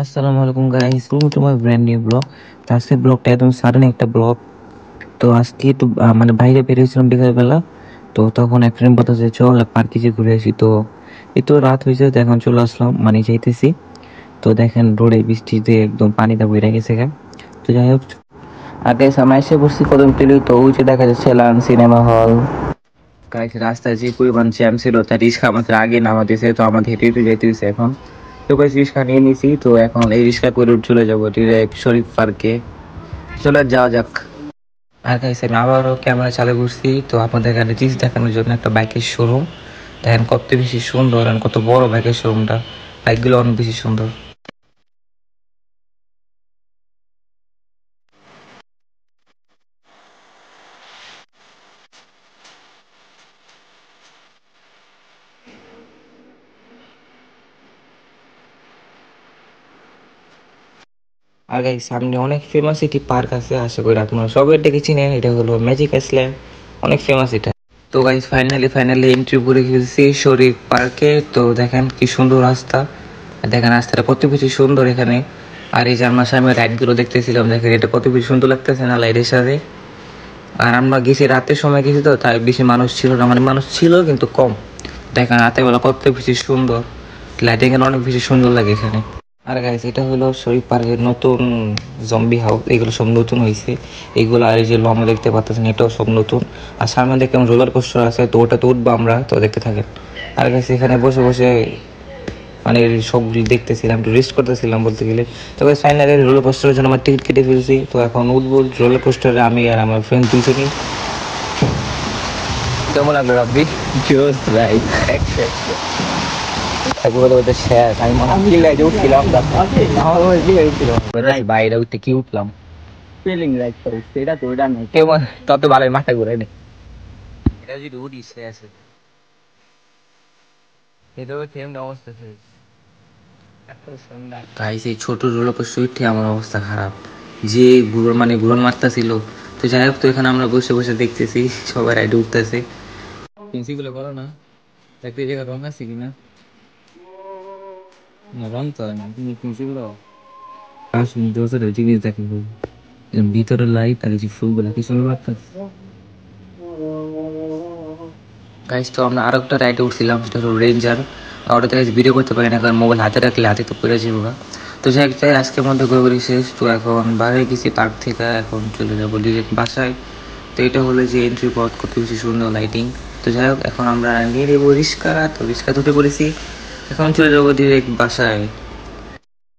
আসসালামু আলাইকুম guys, welcome to my brand new blog. তো আজকের ব্লগটা একদম সাডেন একটা ব্লগ। তো আজকে একটু মানে বাইরে বেরিয়েছিলাম বিকালবেলা। তো তখন এক ফ্রেন্ড বলতেছে চল পার্কে যে ঘুরে আসি। তো এই তো রাত হয়েছে, তো এখন চলে আসলাম, মানে যাইতেছি। তো দেখেন রোডে বৃষ্টিতে একদম পানিটা বইরে গেছে গা। তো যাই হোক, আর গাইস আমরা এসে বসছি কদম তলি। তো ওই যে দেখা যাচ্ছে লান সিনেমা হল। গাইস রাস্তায় যে পরিমাণ জ্যাম ছিল, তার রিক্সা আমাদের আগে নামা দিয়েছে। তো আমাদের হেঁটে হেঁটে যেতে হয়েছে এখন। তো গাইস রিক্সা নিয়ে নিয়েছি, তো এখন এই রিক্সা করে চলে যাবো ডিরেক্ট শরীফ পার্কে। চলে যাওয়া যাক। আর গাইস আমি আবারও ক্যামেরা চালু করছি, তো আপনাদের এখানে জিনিস দেখানোর জন্য একটা বাইকের শোরুম। দেখেন কত বেশি সুন্দর আর কত বড় বাইকের শোরুমটা। বাইকগুলো অনেক বেশি সুন্দর। আর গাইস সামনে অনেক ফেমাস একটি পার্ক আছে, আশা করি আপনারা সবাই এটাকে চিনেন। এটা হলো ম্যাজিক আইল্যান্ড, অনেক ফেমাস এটা। তো গাইস ফাইনালি এন্ট্রি করে গেছি শরীফ পার্কে। তো দেখেন কি সুন্দর রাস্তা, আর দেখেন রাস্তাটা কত বেশি সুন্দর এখানে। আর এই যে আমরা সামনে রাইডগুলো দেখতেছিলাম, দেখেন এটা কত বেশি সুন্দর লাগতেছে না লাইটের সাথে। আর আমরা গেছি রাতের সময় গেছি, তো তাই বেশি মানুষ ছিল না, মানে মানুষ ছিল কিন্তু কম। দেখেন রাতের বেলা কত বেশি সুন্দর, লাইটিং এর অনেক বেশি সুন্দর লাগে এখানে। আর গাইস এটা হলো শরীফ পার্কের নতুন জম্বি হাউস, এগুলো সব নতুন হয়েছে এগুলো। আর এই যে লম্বা দেখতে পাচ্ছেন, এটাও সব নতুন। আর সামনে দেখলাম রোলার কোস্টার আছে, তো ওটাতে উঠবো আমরা, তো দেখতে থাকেন। আর গাইস এখানে বসে বসে মানে সবগুলি দেখতেছিলাম, একটু রেস্ট করতেছিলাম বলতে গেলে। তো গাইস ফাইনালি রোলার কোস্টারের জন্য আমার টিকিট কেটে ফেলছি, তো এখন উঠবো রোলার কোস্টারে আমি আর আমার ফ্রেন্ড দুজনই। কেমন লাগলো রাব্বি? জোস ভাই, একবারে ওদের শেষ। আমি মনে হয় রাইডে উঠছিলাম, আমার মনে হয় উঠছিলাম বাইরে উঠতে কি উঠলাম ফিলিং রাইড তো সেটা তো ওটা নেই কেমন। তত ভালো মাথা ঘুরে নেই, এটা যদি উঠি শেষ। এটাও সেম অবস্থা শেষ। গাইস এই ছোট রোলার কোস্টার উঠে আমার অবস্থা খারাপ, যে ঘুরন মারতেছিল। তো যাই হোক, তো এখানে আমরা বসে বসে দেখতেছি সবাই রাইডে উঠতেছে। পেন্সিগুলো করো না, দেখতে এই জায়গায় রং আছে কিনা। না রং তো হয় না, তুমি পেন্সিগুলো আসুন দোষের জিনিস দেখেন ভিতরে লাইট আর যে ফুলগুলো কি সুন্দর লাগতেছে। গাইস তো আমরা আরেকটা রাইডে উঠছিলাম, সেটা হলো রেঞ্জার। ওটাতে ভিডিও করতে পারি না, কারণ মোবাইল হাতে রাখলে হাতে তো পড়ে যাবো। তো যাই হোক, আজকের মধ্যে ঘুরে শেষ। তো এখন বাইরে গেছি পার্ক থেকে, এখন চলে যাবো ডিরেক্ট বাসায়। তো এটা হলো যে এন্ট্রি পথ, কত বেশি সুন্দর লাইটিং। তো যাই হোক, এখন আমরা নিয়ে নেবো রিক্সা, তো রিক্সা ধরে পড়েছি, এখন চলে যাবো ডিরেক্ট বাসায়।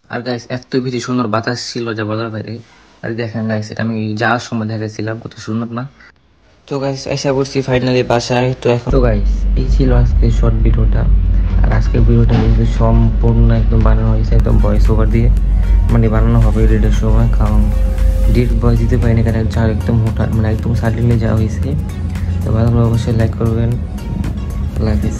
আর গাইস এত বেশি সুন্দর বাতাস ছিল যা বলার বাইরে। আর দেখেন গাইস, এটা আমি যাওয়ার সময় দেখেছিলাম, কত সুন্দর না। তো গাইস আশা করছি ফাইনালি বাসায়। তো এখন তো গাইস এই ছিল আজকে শর্ট ভিডিওটা। আর আজকের ভিডিওটা কিন্তু সম্পূর্ণ একদম বানানো হয়েছে একদম ভয়েস ওভার দিয়ে, মানে বানানো হবে রেডের সময়, কারণ ডিরেক্ট ভয়েস দিতে পারিনি, কারণ যা একদম হঠাৎ মানে একদম সাডেনলি যাওয়া হয়েছে। তো ভালো অবশ্যই লাইক করবেন। আল্লাহ হাফিজ।